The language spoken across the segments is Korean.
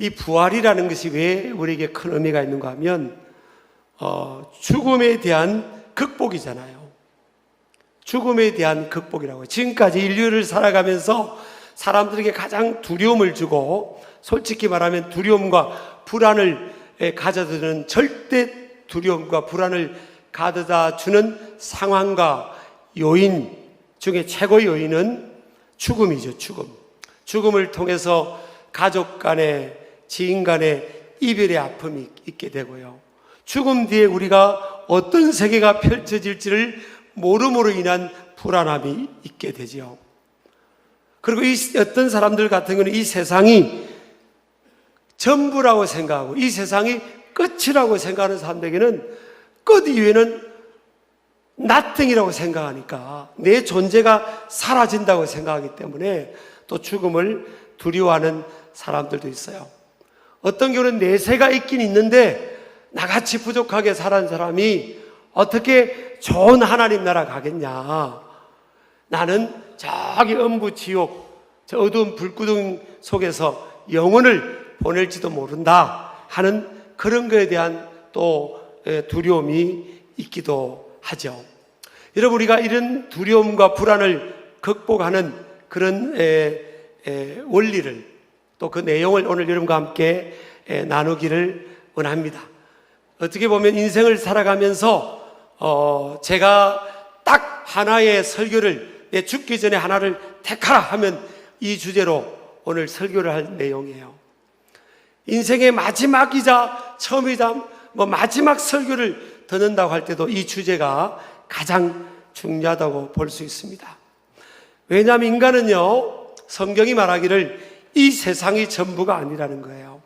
이 부활이라는 것이 왜 우리에게 큰 의미가 있는가 하면 죽음에 대한 극복이잖아요. 죽음에 대한 극복이라고. 지금까지 인류를 살아가면서 사람들에게 가장 두려움을 주고, 솔직히 말하면 두려움과 불안을 가져다주는, 절대 두려움과 불안을 가져다 주는 상황과 요인 중에 최고의 요인은 죽음이죠. 죽음을 통해서 가족 간에, 지인 간에 이별의 아픔이 있게 되고요, 죽음 뒤에 우리가 어떤 세계가 펼쳐질지를 모름으로 인한 불안함이 있게 되죠. 그리고 어떤 사람들 같은 경우는 이 세상이 전부라고 생각하고 이 세상이 끝이라고 생각하는 사람들에게는 끝 이외에는 nothing이라고 생각하니까 내 존재가 사라진다고 생각하기 때문에 또 죽음을 두려워하는 사람들도 있어요. 어떤 경우는 내세가 있긴 있는데 나같이 부족하게 살아온 사람이 어떻게 좋은 하나님 나라 가겠냐, 나는 저기 음부 지옥, 저 어두운 불구덩이 속에서 영혼을 보낼지도 모른다 하는 그런 것에 대한 또 두려움이 있기도 하죠. 여러분, 우리가 이런 두려움과 불안을 극복하는 그런 원리를, 또 그 내용을 오늘 여러분과 함께 나누기를 원합니다. 어떻게 보면 인생을 살아가면서 제가 딱 하나의 설교를, 내 죽기 전에 하나를 택하라 하면 이 주제로 오늘 설교를 할 내용이에요. 인생의 마지막이자 처음이자 마지막 설교를 듣는다고 할 때도 이 주제가 가장 중요하다고 볼 수 있습니다. 왜냐하면 인간은요, 성경이 말하기를 이 세상이 전부가 아니라는 거예요.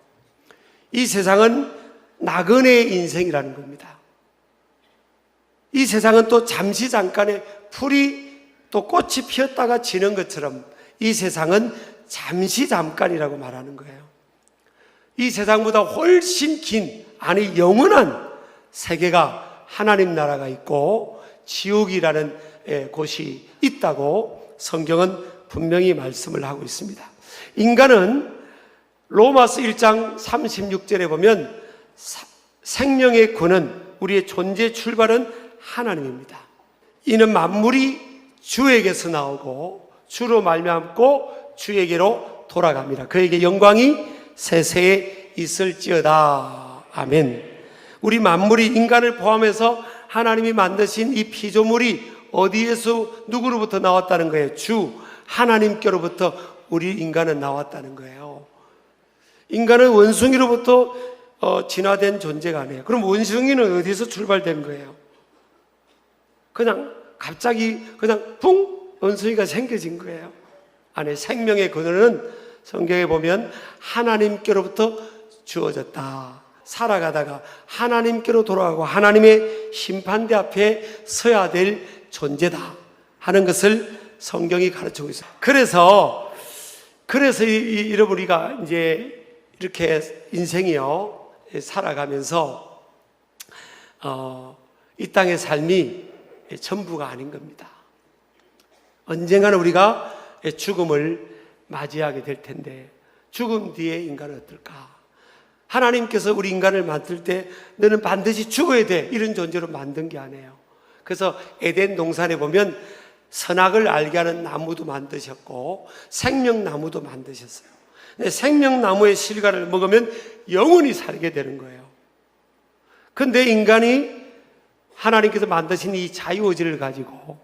이 세상은 나그네의 인생이라는 겁니다. 이 세상은 또 잠시 잠깐의 풀이 또 꽃이 피었다가 지는 것처럼 이 세상은 잠시 잠깐이라고 말하는 거예요. 이 세상보다 훨씬 긴, 아니 영원한 세계가, 하나님 나라가 있고 지옥이라는 곳이 있다고 성경은 분명히 말씀을 하고 있습니다. 인간은 로마서 1장 36절에 보면 생명의 근원, 우리의 존재 출발은 하나님입니다. 이는 만물이 주에게서 나오고 주로 말미암고 주에게로 돌아갑니다. 그에게 영광이 세세에 있을지어다. 아멘. 우리 만물이, 인간을 포함해서 하나님이 만드신 이 피조물이 어디에서 누구로부터 나왔다는 거예요? 주 하나님께로부터 우리 인간은 나왔다는 거예요. 인간은 원숭이로부터 진화된 존재가 아니에요. 그럼 원숭이는 어디서 출발된 거예요? 그냥 갑자기 그냥 붕 원숭이가 생겨진 거예요. 아니, 생명의 근원은 성경에 보면 하나님께로부터 주어졌다. 살아가다가 하나님께로 돌아가고 하나님의 심판대 앞에 서야 될 존재다 하는 것을 성경이 가르치고 있어요. 그래서 여러분, 우리가 이제 이렇게 인생이요, 살아가면서 이 땅의 삶이 전부가 아닌 겁니다. 언젠가는 우리가 죽음을 맞이하게 될 텐데, 죽음 뒤에 인간은 어떨까? 하나님께서 우리 인간을 만들 때 너는 반드시 죽어야 돼, 이런 존재로 만든 게 아니에요. 그래서 에덴 동산에 보면 선악을 알게 하는 나무도 만드셨고 생명나무도 만드셨어요. 생명나무의 실과를 먹으면 영원히 살게 되는 거예요. 그런데 인간이 하나님께서 만드신 이 자유의지를 가지고,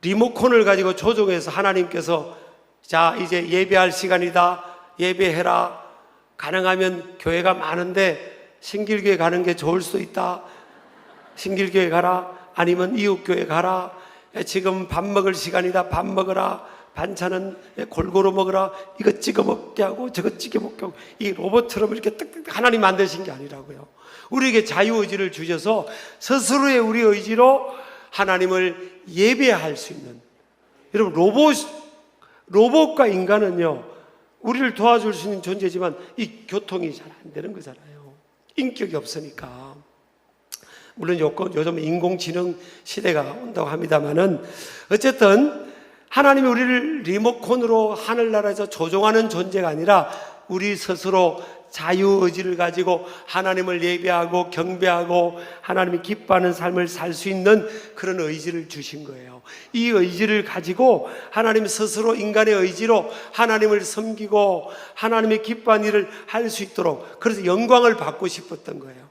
리모컨을 가지고 조종해서 하나님께서 자, 이제 예배할 시간이다, 예배해라, 가능하면 교회가 많은데 신길교회 가는 게 좋을 수도 있다, 신길교회 가라, 아니면 이웃교회 가라, 지금 밥 먹을 시간이다, 밥 먹어라, 반찬은 골고루 먹어라, 이거 찍어 먹게 하고 저거 찍어 먹게 하고, 이 로봇처럼 이렇게 뜩뜩 하나님 만드신 게 아니라고요. 우리에게 자유의지를 주셔서 스스로의 우리 의지로 하나님을 예배할 수 있는, 여러분, 로봇과 인간은요, 우리를 도와줄 수 있는 존재지만 이 교통이 잘 안 되는 거잖아요. 인격이 없으니까. 물론 요즘 인공지능 시대가 온다고 합니다만은, 어쨌든 하나님이 우리를 리모컨으로 하늘나라에서 조종하는 존재가 아니라 우리 스스로 자유의지를 가지고 하나님을 예배하고 경배하고 하나님이 기뻐하는 삶을 살 수 있는 그런 의지를 주신 거예요. 이 의지를 가지고 하나님 스스로 인간의 의지로 하나님을 섬기고 하나님의 기뻐하는 일을 할 수 있도록, 그래서 영광을 받고 싶었던 거예요.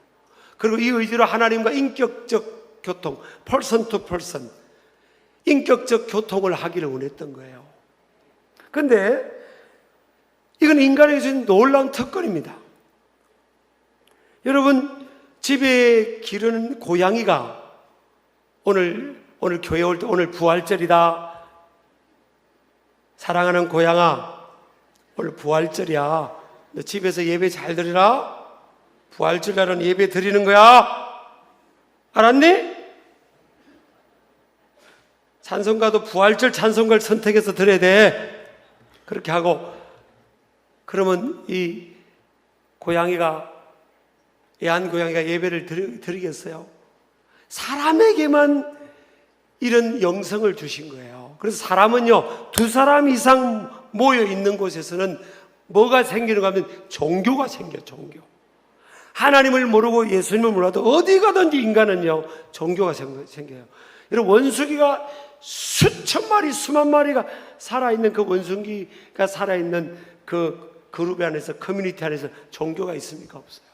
그리고 이 의지로 하나님과 인격적 교통, person to person, 인격적 교통을 하기를 원했던 거예요. 그런데 이건 인간에게 주신 놀라운 특권입니다. 여러분, 집에 기르는 고양이가 오늘 교회 올 때 오늘 부활절이다. 사랑하는 고양아, 오늘 부활절이야. 너 집에서 예배 잘 드리라. 부활절날은 예배 드리는 거야. 알았니? 찬송가도 부활절 찬송가를 선택해서 드려야 돼. 그렇게 하고, 그러면 이 고양이가, 애완 고양이가 예배를 드리겠어요? 사람에게만 이런 영성을 주신 거예요. 그래서 사람은요, 2사람 이상 모여 있는 곳에서는 뭐가 생기는가 하면 종교가 생겨요. 종교. 하나님을 모르고 예수님을 몰라도 어디 가든지 인간은요, 종교가 생겨요. 여러분, 원숭이가 수천 마리, 수만 마리가 살아있는 그 원숭이가 살아있는 그 그룹 안에서, 커뮤니티 안에서 종교가 있습니까? 없어요.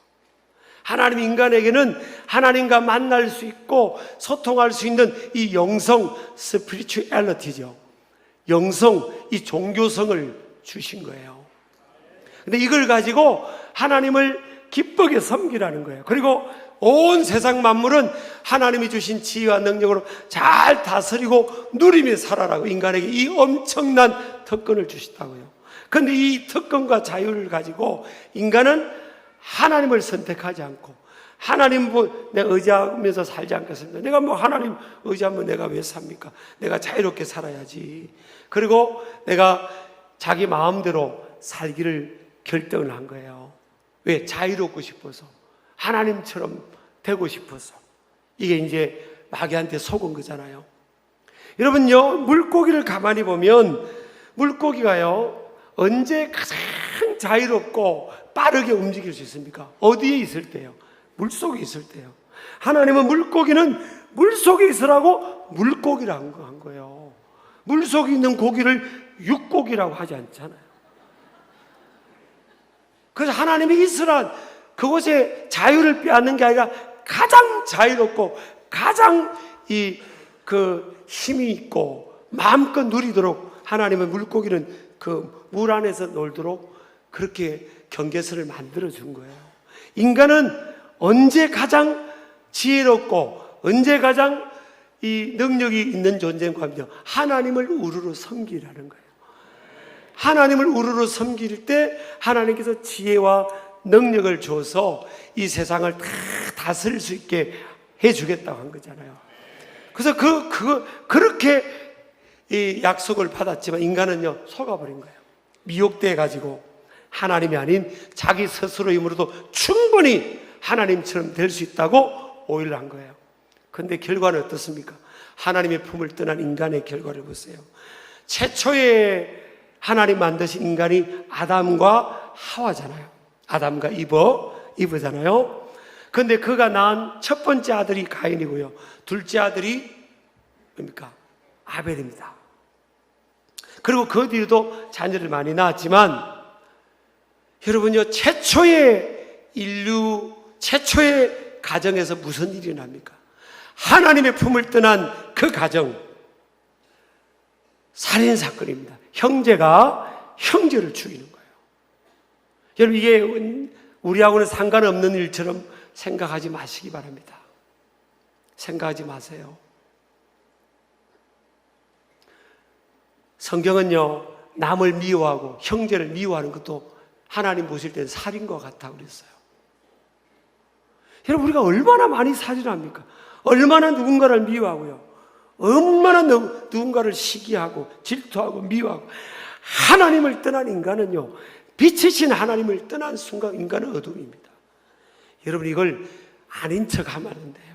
하나님 인간에게는 하나님과 만날 수 있고 소통할 수 있는 이 영성, 스피리추얼리티죠. 영성, 이 종교성을 주신 거예요. 근데 이걸 가지고 하나님을 기쁘게 섬기라는 거예요. 그리고 온 세상 만물은 하나님이 주신 지혜와 능력으로 잘 다스리고 누리며 살아라고 인간에게 이 엄청난 특권을 주셨다고요. 그런데 이 특권과 자유를 가지고 인간은 하나님을 선택하지 않고, 하나님 내가 의지하면서 살지 않겠습니다. 내가 하나님 의지하면 내가 왜 삽니까? 내가 자유롭게 살아야지. 그리고 내가 자기 마음대로 살기를 결정을 한 거예요. 왜? 자유롭고 싶어서, 하나님처럼 되고 싶어서. 이게 이제 마귀한테 속은 거잖아요. 여러분요, 물고기를 가만히 보면 물고기가요, 언제 가장 자유롭고 빠르게 움직일 수 있습니까? 어디에 있을 때요? 물속에 있을 때요. 하나님은 물고기는 물속에 있으라고 물고기라고 한 거예요. 물속에 있는 고기를 육고기라고 하지 않잖아요. 그래서 하나님이 있으란 그곳에 자유를 빼앗는 게 아니라 가장 자유롭고 가장 힘이 있고 마음껏 누리도록 하나님은 물고기는 그 물 안에서 놀도록 그렇게 경계선을 만들어 준 거예요. 인간은 언제 가장 지혜롭고 언제 가장 이 능력이 있는 존재인가 하면요, 하나님을 우르르 섬기라는 거예요. 하나님을 우르르 섬길 때 하나님께서 지혜와 능력을 줘서 이 세상을 다 다스릴 수 있게 해주겠다고 한 거잖아요. 그래서 그렇게 이 약속을 받았지만 인간은요, 속아버린 거예요. 미혹돼 가지고 하나님이 아닌 자기 스스로의 힘으로도 충분히 하나님처럼 될 수 있다고 오해를 한 거예요. 그런데 결과는 어떻습니까? 하나님의 품을 떠난 인간의 결과를 보세요. 최초에 하나님 만드신 인간이 아담과 하와잖아요. 아담과 이브잖아요. 그런데 그가 낳은 첫 번째 아들이 가인이고요, 둘째 아들이 뭡니까? 아벨입니다. 그리고 그 뒤에도 자녀를 많이 낳았지만, 여러분요, 최초의 인류, 최초의 가정에서 무슨 일이 납니까? 하나님의 품을 떠난 그 가정, 살인사건입니다. 형제가 형제를 죽이는 거예요. 여러분, 이게 우리하고는 상관없는 일처럼 생각하지 마시기 바랍니다. 생각하지 마세요. 성경은요, 남을 미워하고 형제를 미워하는 것도 하나님 보실 때는 살인과 같다고 그랬어요. 여러분, 우리가 얼마나 많이 살인합니까? 얼마나 누군가를 미워하고요, 얼마나 누군가를 시기하고 질투하고 미워하고. 하나님을 떠난 인간은요, 빛이신 하나님을 떠난 순간 인간은 어둠입니다. 여러분, 이걸 아닌 척 하면 안 돼요.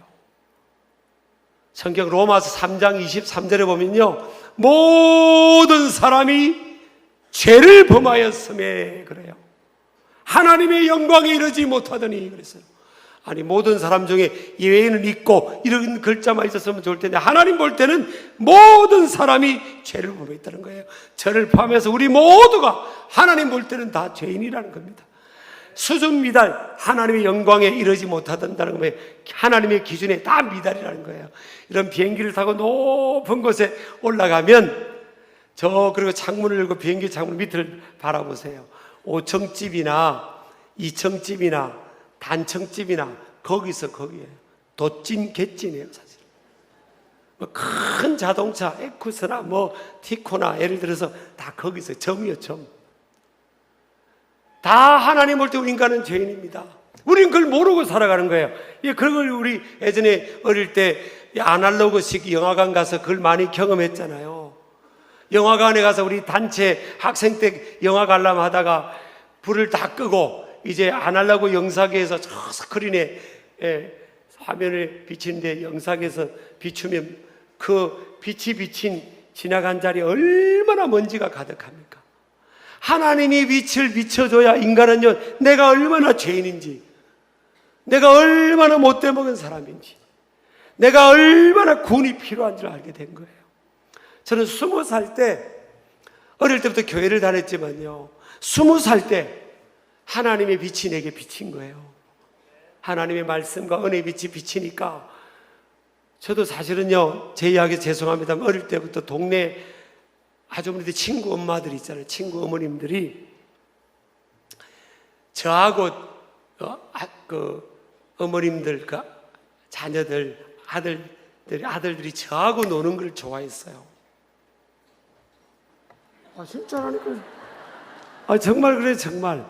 성경 로마서 3장 23절에 보면요, 모든 사람이 죄를 범하였음에, 그래요. 하나님의 영광에 이르지 못하더니 그랬어요. 아니, 모든 사람 중에 예외는 있고 이런 글자만 있었으면 좋을 텐데 하나님 볼 때는 모든 사람이 죄를 범했다는 거예요. 저를 포함해서 우리 모두가 하나님 볼 때는 다 죄인이라는 겁니다. 수준 미달, 하나님의 영광에 이르지 못하던다는 거예요. 하나님의 기준에 다 미달이라는 거예요. 이런 비행기를 타고 높은 곳에 올라가면 그리고 창문을 열고 비행기 창문 밑을 바라보세요. 5층집이나 2층집이나 단층집이나 거기서 거기에요. 돛진 갯진이에요, 사실. 큰 자동차, 에쿠스나 티코나 예를 들어서 다 거기서 점이요, 점. 다 하나님 볼 때 우리 인간은 죄인입니다. 우린 그걸 모르고 살아가는 거예요. 그걸 우리 예전에 어릴 때 아날로그식 영화관 가서 그걸 많이 경험했잖아요. 영화관에 가서 우리 단체 학생 때 영화 관람 하다가 불을 다 끄고 이제 아날로그 영상기에서 저 스크린에 화면을 비치는데 영상에서 비추면 그 빛이 비친 지나간 자리에 얼마나 먼지가 가득합니까? 하나님이 빛을 비춰줘야 인간은요, 내가 얼마나 죄인인지, 내가 얼마나 못돼 먹은 사람인지, 내가 얼마나 구원이 필요한지를 알게 된 거예요. 저는 20살 때, 어릴 때부터 교회를 다녔지만요, 20살 때 하나님의 빛이 내게 비친 거예요. 하나님의 말씀과 은혜의 빛이 비치니까 저도 사실은요, 제 이야기 죄송합니다만 어릴 때부터 동네 아주머니들 친구 엄마들 있잖아요. 친구 어머님들이 저하고 어머님들, 자녀들, 아들들이 저하고 노는 걸 좋아했어요. 진짜라니까. 정말 그래, 정말.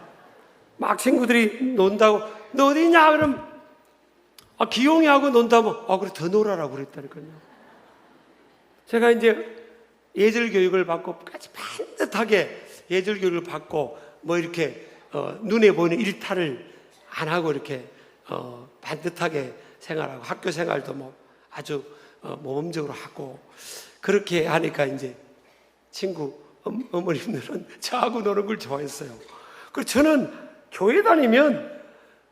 막 친구들이 논다고, 너 어디냐? 그럼, 기용이하고 논다면, 그래, 더 놀아라. 그랬다니까요. 제가 이제 예절 교육을 받고, 까지 반듯하게 예절 교육을 받고, 이렇게, 눈에 보이는 일탈을 안 하고, 이렇게, 반듯하게 생활하고, 학교 생활도 아주 모범적으로 하고, 그렇게 하니까 이제 친구 어머님들은 저하고 노는 걸 좋아했어요. 그래서 저는 교회 다니면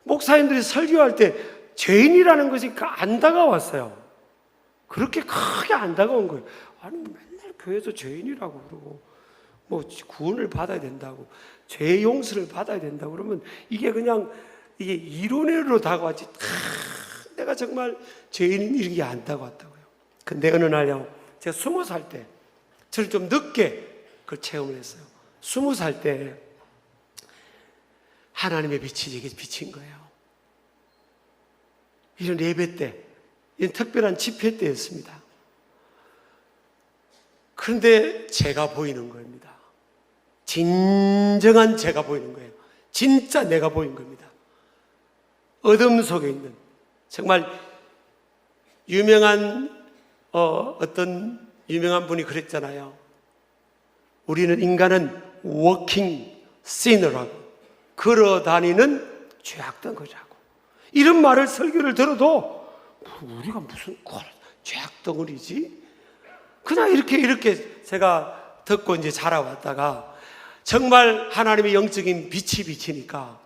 목사님들이 설교할 때 죄인이라는 것이 안 다가왔어요. 그렇게 크게 안 다가온 거예요. 아니, 맨날 교회에서 죄인이라고 그러고, 구원을 받아야 된다고, 죄 용서를 받아야 된다고 그러면 이게 그냥, 이게 이론으로 다가왔지, 내가 정말 죄인인 이런 게 안 다가왔다고요. 근데 어느 날요, 제가 20살 때, 저는 좀 늦게 그걸 체험을 했어요. 20살 때, 하나님의 빛이 제게 비친 거예요. 이런 예배 때, 이런 특별한 집회 때였습니다. 그런데 제가 보이는 겁니다. 진정한 제가 보이는 거예요. 진짜 내가 보인 겁니다. 어둠 속에 있는, 정말 유명한 어떤 유명한 분이 그랬잖아요. 우리는 인간은 워킹 시너라고, 걸어다니는 죄악덩어리라고. 이런 말을 설교를 들어도 우리가 무슨 죄악덩어리지? 그냥 이렇게 제가 듣고 이제 자라왔다가 정말 하나님의 영적인 빛이 비치니까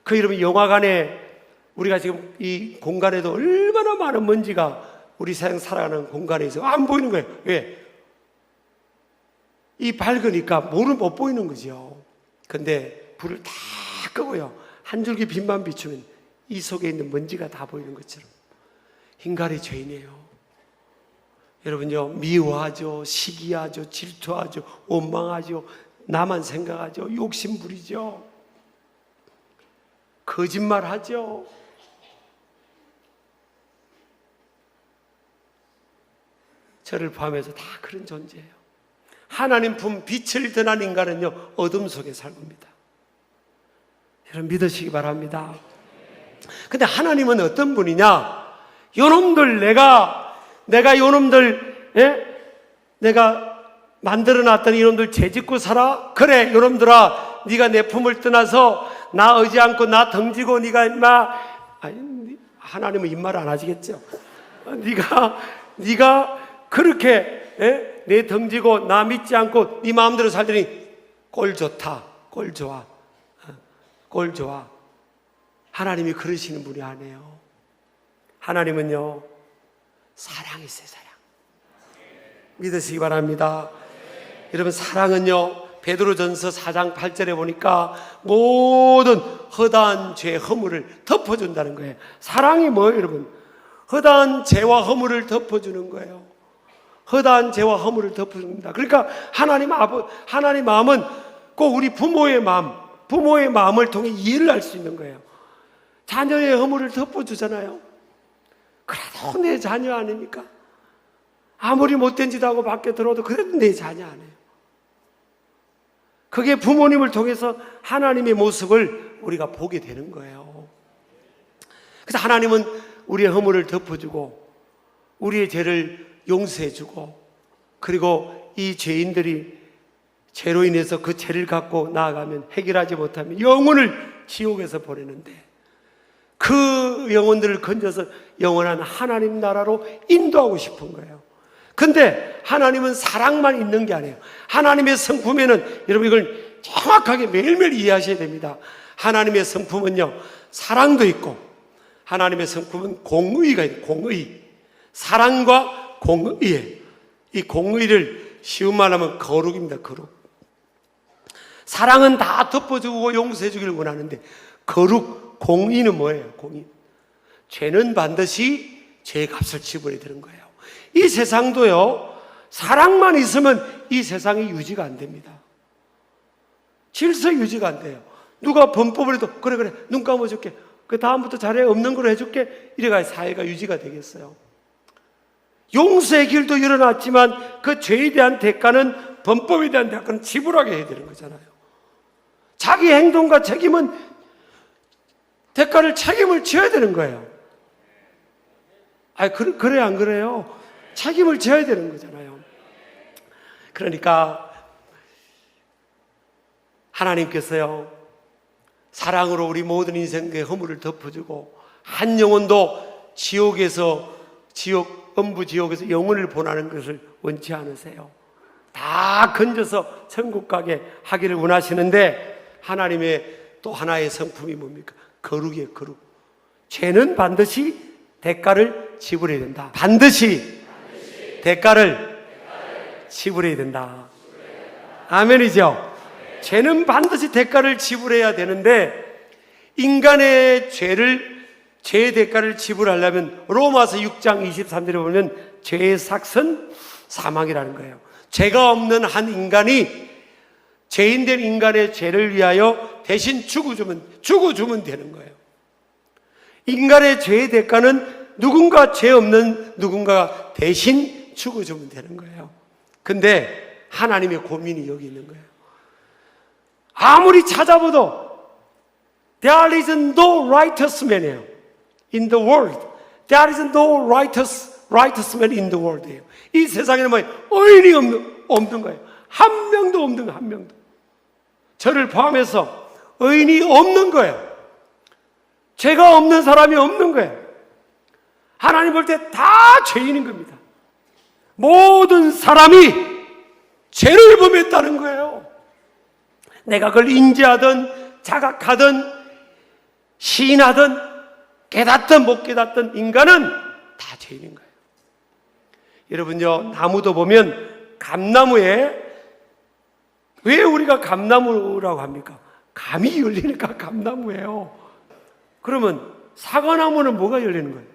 그 여러분 영화관에 우리가 지금 이 공간에도 얼마나 많은 먼지가 우리 세상 살아가는 공간에 있어 안 보이는 거예요. 왜? 이 밝으니까 못 보이는 거죠. 근데 불을 다 끄고요, 한 줄기 빛만 비추면 이 속에 있는 먼지가 다 보이는 것처럼 인간이 죄인이에요. 여러분요, 미워하죠, 시기하죠, 질투하죠, 원망하죠, 나만 생각하죠, 욕심 부리죠, 거짓말하죠. 저를 포함해서 다 그런 존재예요. 하나님 품 빛을 드러난 인간은요, 어둠 속에 살겁니다. 여러분 믿으시기 바랍니다. 근데 하나님은 어떤 분이냐? 요놈들, 내가 요놈들, 내가 만들어놨더니 이놈들 죄짓고 살아? 그래, 요놈들아, 네가 내 품을 떠나서 나 의지 않고 나 덩지고 네가 하나님은 입말 안 하시겠죠? 네가 그렇게 내 덩지고 나 믿지 않고 네 마음대로 살더니 꼴 좋다, 꼴 좋아. 꼴 좋아. 하나님이 그러시는 분이 아니에요. 하나님은요, 사랑이세요, 사랑. 믿으시기 바랍니다. 여러분, 사랑은요, 베드로전서 4장 8절에 보니까 모든 허다한 죄, 허물을 덮어준다는 거예요. 사랑이 뭐예요, 여러분? 허다한 죄와 허물을 덮어주는 거예요. 허다한 죄와 허물을 덮어줍니다. 그러니까 하나님 마음은 꼭 우리 부모의 마음을 통해 이해를 할 수 있는 거예요. 자녀의 허물을 덮어주잖아요. 그래도 내 자녀 아닙니까? 아무리 못된 짓 하고 밖에 들어도 그래도 내 자녀 아니에요. 그게 부모님을 통해서 하나님의 모습을 우리가 보게 되는 거예요. 그래서 하나님은 우리의 허물을 덮어주고 우리의 죄를 용서해주고, 그리고 이 죄인들이 죄로 인해서 그 죄를 갖고 나아가면, 해결하지 못하면 영혼을 지옥에서 보내는데, 그 영혼들을 건져서 영원한 하나님 나라로 인도하고 싶은 거예요. 근데 하나님은 사랑만 있는 게 아니에요. 하나님의 성품에는, 여러분 이걸 정확하게 매일매일 이해하셔야 됩니다. 하나님의 성품은요, 사랑도 있고, 하나님의 성품은 공의가 있어요. 공의. 사랑과 공의에, 이 공의를 쉬운 말하면 거룩입니다. 거룩. 사랑은 다 덮어주고 용서해 주기를 원하는데, 거룩, 공의는 뭐예요? 공의. 죄는 반드시 죄의 값을 지불해야 되는 거예요. 이 세상도요, 사랑만 있으면 이 세상이 유지가 안 됩니다. 질서 유지가 안 돼요. 누가 범법을 해도 그래 눈 감아줄게, 그 다음부터 잘해, 없는 걸로 해줄게, 이래가 사회가 유지가 되겠어요. 용서의 길도 일어났지만 그 죄에 대한 대가는, 범법에 대한 대가는 지불하게 해야 되는 거잖아요. 자기 행동과 책임은, 대가를, 책임을 져야 되는 거예요. 그래 안 그래요? 책임을 져야 되는 거잖아요. 그러니까 하나님께서요, 사랑으로 우리 모든 인생의 허물을 덮어주고, 한 영혼도 음부 지옥에서 영혼을 보내는 것을 원치 않으세요. 다 건져서 천국 가게 하기를 원하시는데, 하나님의 또 하나의 성품이 뭡니까? 거룩이에요, 거룩. 죄는 반드시 대가를 지불해야 된다. 반드시 대가를 지불해야 된다. 아멘이죠? 죄는 반드시 대가를 지불해야 되는데, 인간의 죄의 대가를 지불하려면 로마서 6장 23절에 보면 죄의 삭은 사망이라는 거예요. 죄가 없는 한 인간이 죄인된 인간의 죄를 위하여 대신 죽어주면 되는 거예요. 인간의 죄의 대가는 누군가 죄 없는 누군가가 대신 죽어주면 되는 거예요. 근데 하나님의 고민이 여기 있는 거예요. 아무리 찾아봐도 there is no righteous man이에요. in the world. There is no righteous man in the world. 이 세상에는 뭐 의인이 없는 거예요. 한 명도 없는 거예요. 한 명도. 저를 포함해서 의인이 없는 거예요. 죄가 없는 사람이 없는 거예요. 하나님 볼 때 다 죄인인 겁니다. 모든 사람이 죄를 범했다는 거예요. 내가 그걸 인지하든 자각하든 시인하든 깨닫든 못 깨닫든 인간은 다 죄인인 거예요. 여러분요, 나무도 보면 감나무에, 왜 우리가 감나무라고 합니까? 감이 열리니까 감나무예요. 그러면 사과나무는 뭐가 열리는 거예요?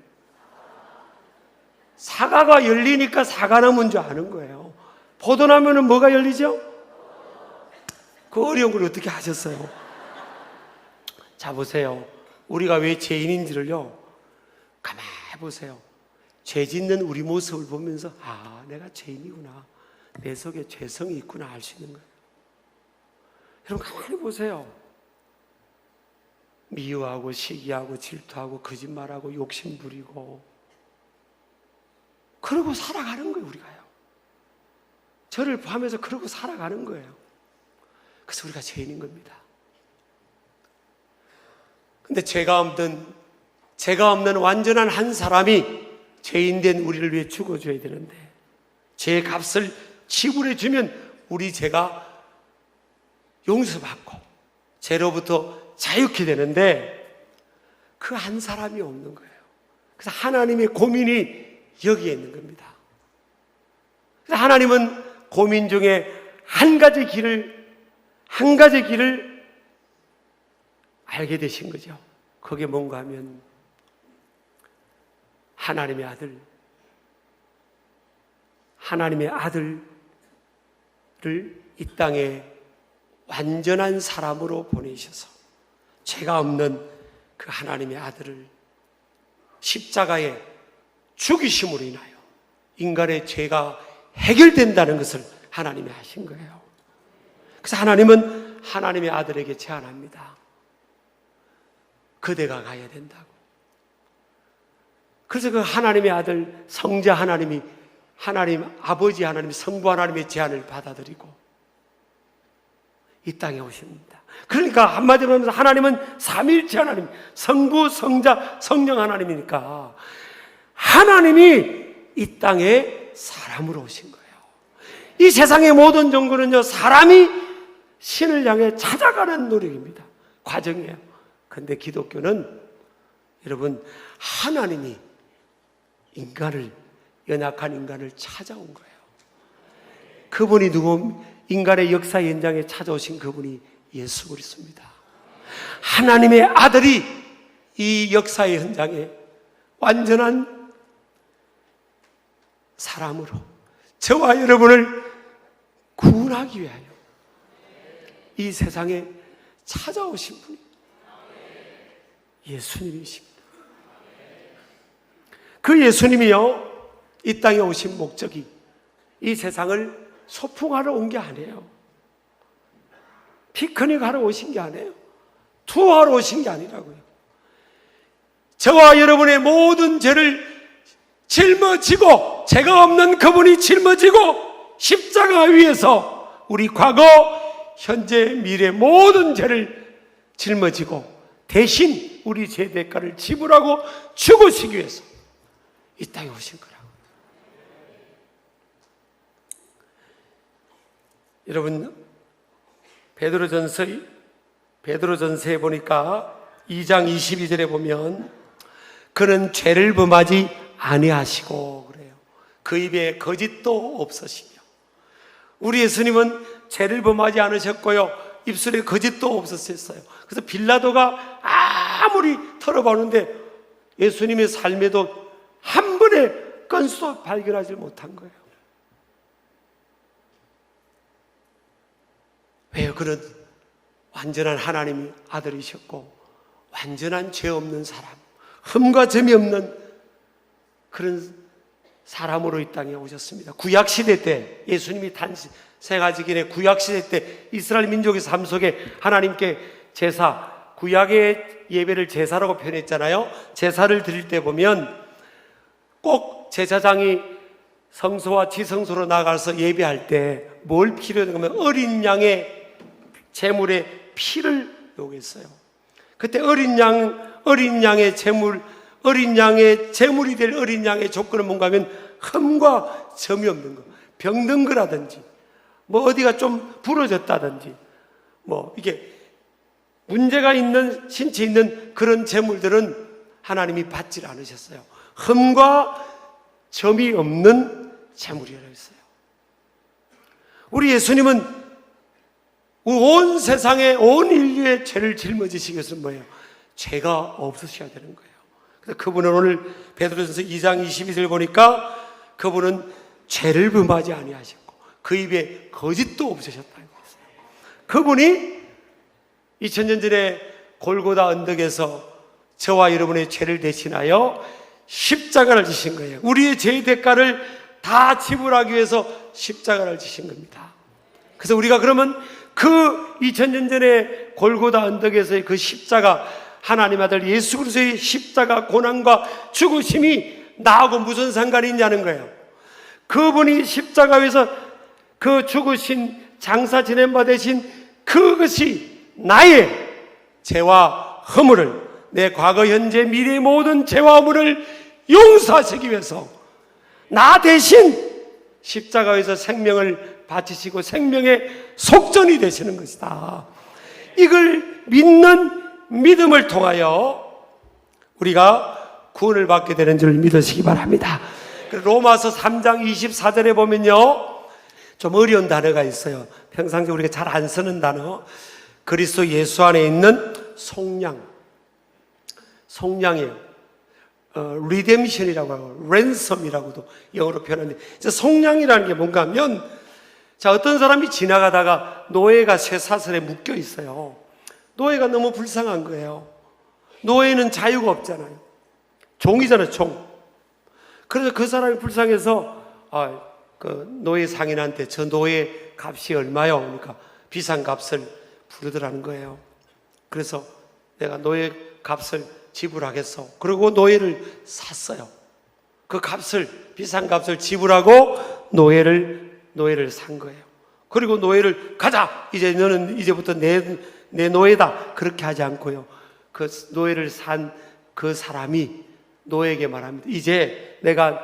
사과가 열리니까 사과나무인 줄 아는 거예요. 포도나무는 뭐가 열리죠? 그 어려운 걸 어떻게 하셨어요? 자, 보세요. 우리가 왜 죄인인지를요, 가만히 보세요. 죄 짓는 우리 모습을 보면서, 아, 내가 죄인이구나, 내 속에 죄성이 있구나 알 수 있는 거예요. 여러분 가만히 보세요. 미워하고 시기하고 질투하고 거짓말하고 욕심 부리고 그러고 살아가는 거예요. 우리가요, 저를 포함해서 그러고 살아가는 거예요. 그래서 우리가 죄인인 겁니다. 근데 죄가 없는 완전한 한 사람이 죄인된 우리를 위해 죽어줘야 되는데, 죄의 값을 지불해 주면 우리 죄가 용서받고 죄로부터 자유케 되는데 그 한 사람이 없는 거예요. 그래서 하나님의 고민이 여기에 있는 겁니다. 그래서 하나님은 고민 중에 한 가지 길을 알게 되신 거죠. 그게 뭔가 하면 하나님의 아들을 이 땅에 완전한 사람으로 보내셔서 죄가 없는 그 하나님의 아들을 십자가에 죽이심으로 인하여 인간의 죄가 해결된다는 것을 하나님이 하신 거예요. 그래서 하나님은 하나님의 아들에게 제안합니다. 그대가 가야 된다고. 그래서 그 하나님의 아들 성자 하나님이 하나님 아버지 하나님 성부 하나님의 제안을 받아들이고 이 땅에 오십니다. 그러니까 한마디로 하면서 하나님은 삼위일체 하나님, 성부, 성자, 성령 하나님이니까 하나님이 이 땅에 사람으로 오신 거예요. 이 세상의 모든 종교는요, 사람이 신을 향해 찾아가는 노력입니다. 과정이에요. 그런데 기독교는 여러분 하나님이 연약한 인간을 찾아온 거예요. 그분이 누구? 인간의 역사 현장에 찾아오신 그분이 예수 그리스도입니다. 하나님의 아들이 이 역사의 현장에 완전한 사람으로 저와 여러분을 구원하기 위하여 이 세상에 찾아오신 분이 예수님이십니다. 그 예수님이요, 이 땅에 오신 목적이 이 세상을 소풍하러 온 게 아니에요. 피크닉 하러 오신 게 아니에요. 투어하러 오신 게 아니라고요. 저와 여러분의 모든 죄를 짊어지고, 죄가 없는 그분이 짊어지고 십자가 위에서 우리 과거, 현재, 미래 모든 죄를 짊어지고 대신 우리 죄 대가를 지불하고 죽으시기 위해서 이 땅에 오신 거라고. 여러분, 베드로전서에 보니까 2장 22절에 보면 그는 죄를 범하지 아니하시고 그래요. 그 입에 거짓도 없으시며. 우리 예수님은 죄를 범하지 않으셨고요, 입술에 거짓도 없었어요. 그래서 빌라도가 아무리 털어보는데 예수님의 삶에도 한 번의 건수도 발견하지 못한 거예요. 왜요? 그는 완전한 하나님의 아들이셨고 완전한 죄 없는 사람, 흠과 점이 없는 그런 사람으로 이 땅에 오셨습니다. 구약시대 때, 예수님이 탄생하기 전에 구약시대 때 이스라엘 민족의 삶 속에 하나님께 제사, 구약의 예배를 제사라고 표현했잖아요. 제사를 드릴 때 보면 꼭 제사장이 성소와 지성소로 나가서 예배할 때 뭘 필요하냐고 하면 어린 양의 제물의 피를 요구했어요. 그때 어린 양의 제물이 될 어린 양의 조건은 뭔가 하면 흠과 점이 없는 거, 병든 거라든지 뭐 어디가 좀 부러졌다든지 뭐 이게 문제가 있는 신체 있는 그런 제물들은 하나님이 받지 않으셨어요. 흠과 점이 없는 제물이라고 했어요. 우리 예수님은 온 세상의 온 인류의 죄를 짊어지시기 위해서 뭐예요? 죄가 없으셔야 되는 거예요. 그래서 그분은 오늘 베드로전서 2장 22절 보니까 그분은 죄를 범하지 아니하셨고 그 입에 거짓도 없으셨다는 거예요. 그분이 2000년 전에 골고다 언덕에서 저와 여러분의 죄를 대신하여 십자가를 지신 거예요. 우리의 죄의 대가를 다 지불하기 위해서 십자가를 지신 겁니다. 그래서 우리가 그러면 그 2000년 전에 골고다 언덕에서의 그 십자가, 하나님 아들 예수 그리스도의 십자가 고난과 죽으심이 나하고 무슨 상관이 있냐는 거예요. 그분이 십자가 위에서 그 죽으신 장사 지낸 바 되신 그것이 나의 죄와 허물을, 내 과거 현재 미래의 모든 죄와 허물을 용서하시기 위해서 나 대신 십자가에서 생명을 바치시고 생명의 속전이 되시는 것이다. 이걸 믿는 믿음을 통하여 우리가 구원을 받게 되는 줄 믿으시기 바랍니다. 로마서 3장 24절에 보면요, 좀 어려운 단어가 있어요. 평상시 우리가 잘 안 쓰는 단어. 그리스도 예수 안에 있는 속량이에요. 리뎀션이라고 하고 랜섬이라고도 영어로 표현하는데, 속량이라는 게 뭔가 하면, 자, 어떤 사람이 지나가다가 노예가 쇠사슬에 묶여 있어요. 노예가 너무 불쌍한 거예요. 노예는 자유가 없잖아요. 종이잖아요, 종. 그래서 그 사람이 불쌍해서 그 노예 상인한테 저 노예 값이 얼마요? 그러니까 비싼 값을 부르더라는 거예요. 그래서 내가 노예 값을 지불하겠어. 그리고 노예를 샀어요. 그 값을, 비싼 값을 지불하고 노예를 산 거예요. 그리고 노예를 가자! 이제 너는 이제부터 내 노예다. 그렇게 하지 않고요. 그 노예를 산 그 사람이 노예에게 말합니다. 이제 내가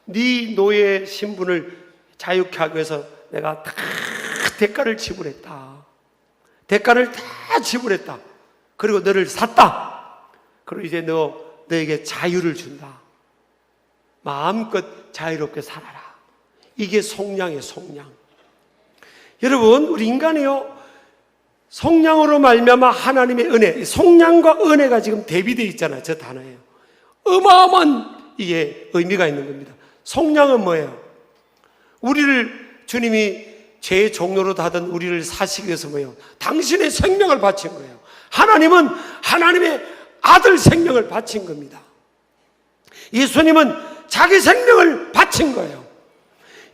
네 노예 신분을 자유케 하기 위해서 내가 다 대가를 지불했다. 대가를 다 지불했다. 그리고 너를 샀다. 그리고 이제 너에게 자유를 준다. 마음껏 자유롭게 살아라. 이게 속량이에요, 속량. 여러분, 우리 인간이요, 속량으로 말미암아 하나님의 은혜, 속량과 은혜가 지금 대비되어 있잖아요. 저 단어예요. 어마어마한 이게 의미가 있는 겁니다. 속량은 뭐예요? 우리를, 주님이 죄의 종로로 하던 우리를 사시기 위해서 뭐예요? 당신의 생명을 바친 거예요. 하나님은 하나님의 아들 생명을 바친 겁니다. 예수님은 자기 생명을 바친 거예요.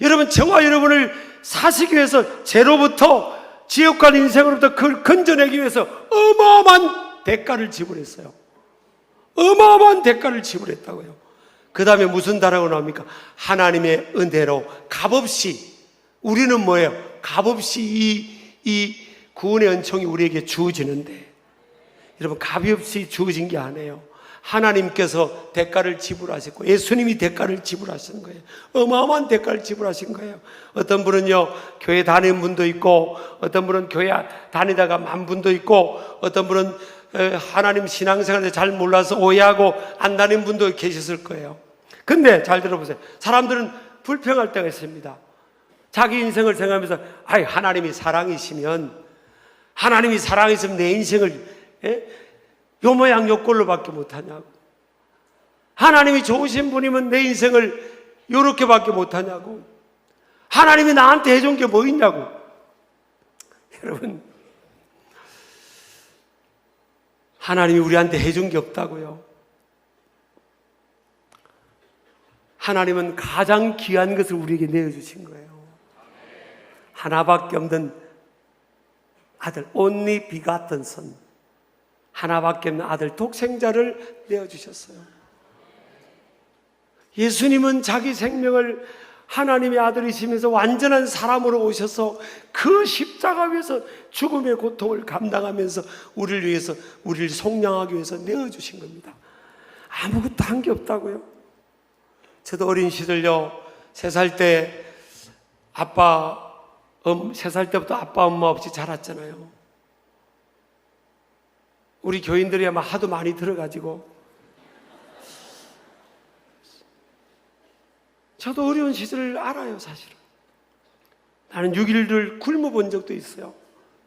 여러분, 저와 여러분을 사시기 위해서 죄로부터, 지옥과 인생으로부터 그걸 건져내기 위해서 어마어마한 대가를 지불했어요. 어마어마한 대가를 지불했다고요. 그 다음에 무슨 단어가 나옵니까? 하나님의 은혜로 값없이, 우리는 뭐예요? 값없이 이 구원의 은총이 우리에게 주어지는데, 여러분, 값없이 주어진 게 아니에요. 하나님께서 대가를 지불하셨고, 예수님이 대가를 지불하신 거예요. 어마어마한 대가를 지불하신 거예요. 어떤 분은요, 교회 다니는 분도 있고, 어떤 분은 교회 다니다가 만 분도 있고, 어떤 분은 하나님 신앙생활을 잘 몰라서 오해하고 안 다니는 분도 계셨을 거예요. 근데 잘 들어보세요. 사람들은 불평할 때가 있습니다. 자기 인생을 생각하면서, 하나님이 사랑이시면 내 인생을 요 모양 요 꼴로 밖에 못하냐고. 하나님이 좋으신 분이면 내 인생을 요렇게 밖에 못하냐고. 하나님이 나한테 해준 게 뭐 있냐고. 여러분, 하나님이 우리한테 해준 게 없다고요. 하나님은 가장 귀한 것을 우리에게 내어주신 거예요. 하나밖에 없는 아들, only begotten son, 하나밖에 없는 아들, 독생자를 내어주셨어요. 예수님은 자기 생명을, 하나님의 아들이시면서 완전한 사람으로 오셔서 그 십자가 위에서 죽음의 고통을 감당하면서 우리를 위해서, 우리를 속량하기 위해서 내어주신 겁니다. 아무것도 한 게 없다고요. 저도 어린 시절요, 3살 때 3살 때부터 아빠 엄마 없이 자랐잖아요. 우리 교인들이 아마 하도 많이 들어가지고, 저도 어려운 시절을 알아요, 사실은. 나는 6일을 굶어본 적도 있어요.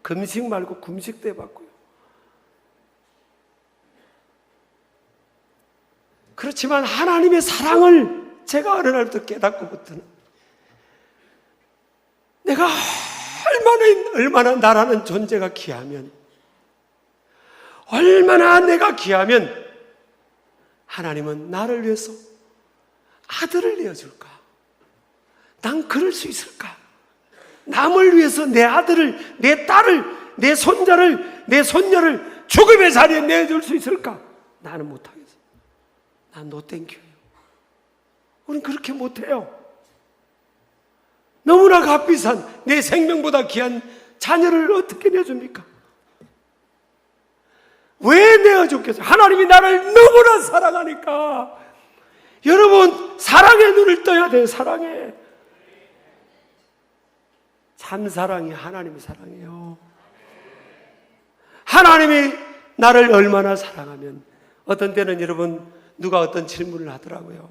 금식 말고 금식도 해봤고요. 그렇지만 하나님의 사랑을 제가 어느 날부터 깨닫고부터는 내가 얼마나 나라는 존재가 귀하면, 얼마나 내가 귀하면 하나님은 나를 위해서 아들을 내어줄까? 난 그럴 수 있을까? 남을 위해서 내 아들을, 내 딸을, 내 손자를, 내 손녀를 죽음의 자리에 내줄 수 있을까? 나는 못하겠어. 난 노 땡큐예요. 우린 그렇게 못해요. 너무나 값비싼 내 생명보다 귀한 자녀를 어떻게 내줍니까? 왜 내어줬겠어요? 하나님이 나를 너무나 사랑하니까. 여러분, 사랑의 눈을 떠야 돼요. 사랑에. 참 사랑이 하나님의 사랑이에요. 하나님이 나를 얼마나 사랑하면. 어떤 때는 여러분 누가 어떤 질문을 하더라고요.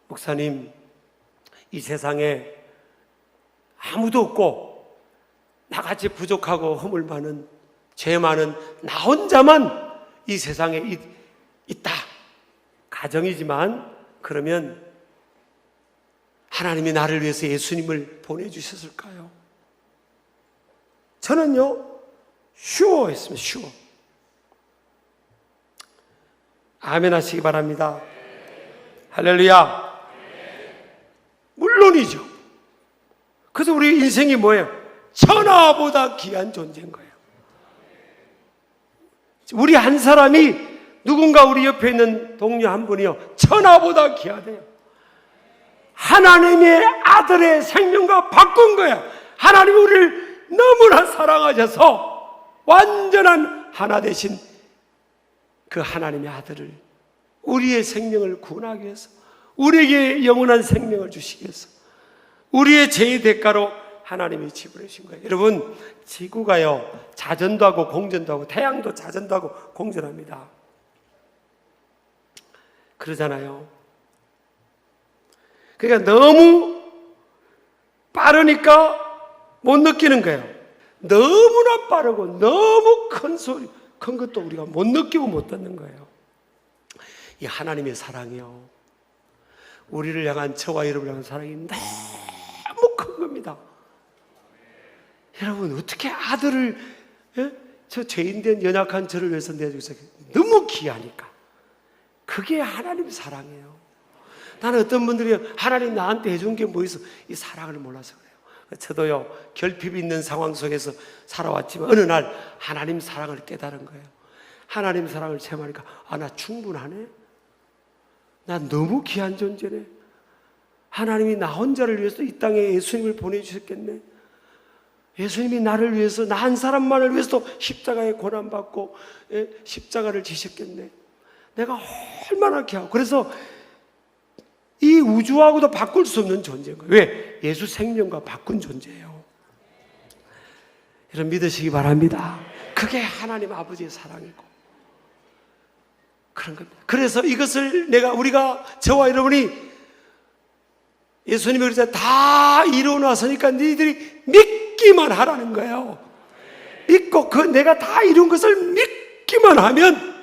목사님, 이 세상에 아무도 없고 나같이 부족하고 허물 많은 죄 많은 나 혼자만 이 세상에 있다. 가정이지만 그러면 하나님이 나를 위해서 예수님을 보내주셨을까요? 저는요, sure 했습니다. sure. 아멘 하시기 바랍니다. 할렐루야. 물론이죠. 그래서 우리 인생이 뭐예요? 천하보다 귀한 존재인 거예요. 우리 한 사람이 누군가 우리 옆에 있는 동료 한 분이요, 천하보다 귀하대요. 하나님의 아들의 생명과 바꾼 거야. 하나님이 우리를 너무나 사랑하셔서 완전한 하나 되신 그 하나님의 아들을, 우리의 생명을 구원하기 위해서, 우리에게 영원한 생명을 주시기 위해서 우리의 죄의 대가로 하나님이 지불해 주신 거예요. 여러분, 지구가요 자전도 하고 공전도 하고 태양도 자전도 하고 공전합니다. 그러잖아요. 그러니까 너무 빠르니까 못 느끼는 거예요. 너무나 빠르고 너무 큰 소리, 큰 것도 우리가 못 느끼고 못 듣는 거예요. 이 하나님의 사랑이요, 우리를 향한, 저와 여러분을 향한 사랑이 너무 큰 겁니다. 여러분, 어떻게 아들을, 저 죄인된 연약한 저를 위해서 내주셔서 너무 귀하니까. 그게 하나님 사랑이에요. 나는 어떤 분들이 하나님 나한테 해준 게 뭐 있어? 이 사랑을 몰라서 그래요. 저도요, 결핍이 있는 상황 속에서 살아왔지만 어느 날 하나님 사랑을 깨달은 거예요. 하나님 사랑을 체험하니까, 아, 나 충분하네. 난 너무 귀한 존재네. 하나님이 나 혼자를 위해서 이 땅에 예수님을 보내주셨겠네. 예수님이 나를 위해서, 나 한 사람만을 위해서 십자가에 고난받고 십자가를 지셨겠네. 내가 얼마나 귀하고. 그래서 이 우주하고도 바꿀 수 없는 존재인 거예요. 왜? 예수 생명과 바꾼 존재예요. 여러분, 믿으시기 바랍니다. 그게 하나님 아버지의 사랑이고 그런 겁니다. 그래서 이것을 우리가, 저와 여러분이 예수님이 그러자 다 이루어 놨으니까 너희들이 믿기만 하라는 거예요. 믿고 내가 다 이룬 것을 믿기만 하면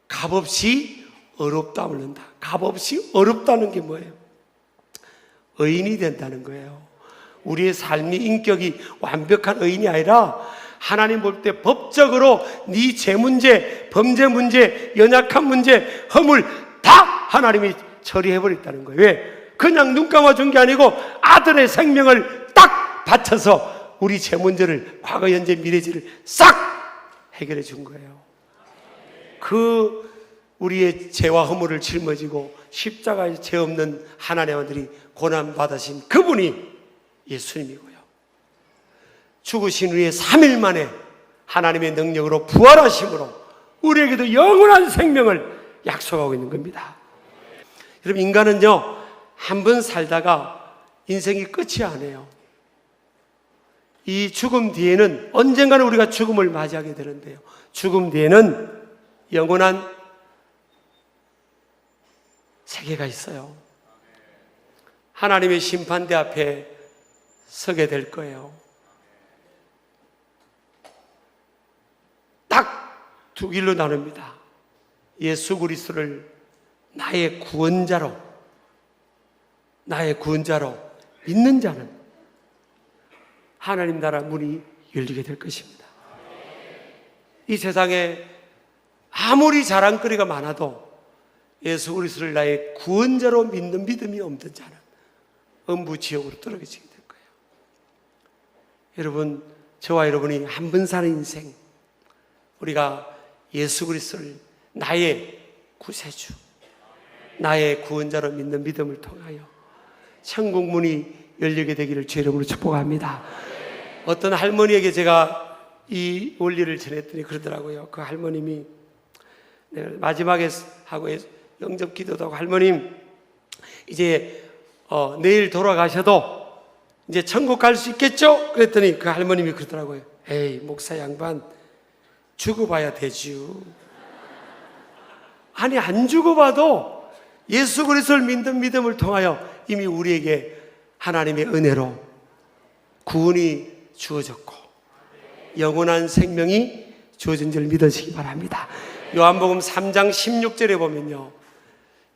값없이 어렵다을 는다. 값없이 어렵다는 게 뭐예요? 의인이 된다는 거예요. 우리의 삶이, 인격이 완벽한 의인이 아니라 하나님 볼 때 법적으로 네 죄 문제, 범죄 문제, 연약한 문제, 허물 다 하나님이 처리해버렸다는 거예요. 왜? 그냥 눈 감아준 게 아니고 아들의 생명을 딱 바쳐서 우리 죄 문제를, 과거, 현재, 미래지를 싹 해결해 준 거예요. 우리의 죄와 허물을 짊어지고 십자가에 죄 없는 하나님의 아들이 고난받으신 그분이 예수님이고요. 죽으신 후에 3일 만에 하나님의 능력으로 부활하심으로 우리에게도 영원한 생명을 약속하고 있는 겁니다. 여러분, 인간은요, 한 번 살다가 인생이 끝이 아니에요. 이 죽음 뒤에는, 언젠가는 우리가 죽음을 맞이하게 되는데요, 죽음 뒤에는 영원한 세계가 있어요. 하나님의 심판대 앞에 서게 될 거예요. 딱 두 길로 나눕니다. 예수 그리스도를 나의 구원자로 믿는 자는 하나님 나라 문이 열리게 될 것입니다. 이 세상에 아무리 자랑거리가 많아도 예수 그리스도를 나의 구원자로 믿는 믿음이 없는 자는 엄부지옥으로 떨어지게 될 거예요. 여러분, 저와 여러분이 한 번 사는 인생, 우리가 예수 그리스도를 나의 구세주, 나의 구원자로 믿는 믿음을 통하여 천국 문이 열리게 되기를 주의 이름으로 축복합니다. 어떤 할머니에게 제가 이 원리를 전했더니 그러더라고요. 그 할머님이, 내가 마지막에 하고 영접 기도도 하고, 할머님 이제 내일 돌아가셔도 이제 천국 갈 수 있겠죠? 그랬더니 그 할머님이 그러더라고요. 에이, 목사 양반 죽어봐야 되지요. 아니, 안 죽어봐도 예수 그리스도를 믿는 믿음을 통하여 이미 우리에게 하나님의 은혜로 구원이 주어졌고 영원한 생명이 주어진 줄 믿으시기 바랍니다. 요한복음 3장 16절에 보면요,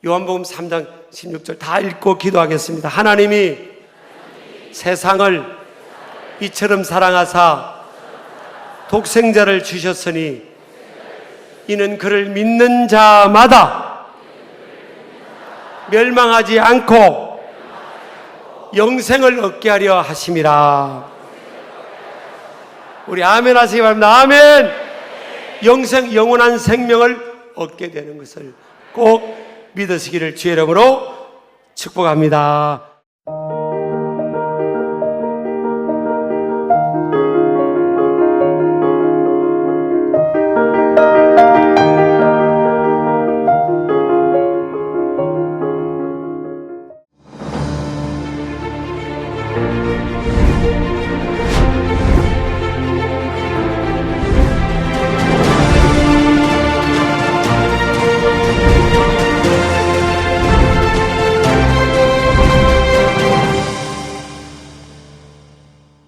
요한복음 3장 16절 다 읽고 기도하겠습니다. 하나님이 세상을 이처럼 사랑하사 독생자를 주셨으니 이는 그를 믿는 자마다 멸망하지 않고 영생을 얻게 하려 하심이라. 우리 아멘 하시기 바랍니다. 아멘. 영원한 생명을 얻게 되는 것을 꼭 믿으시기를 주의 이름으로 축복합니다.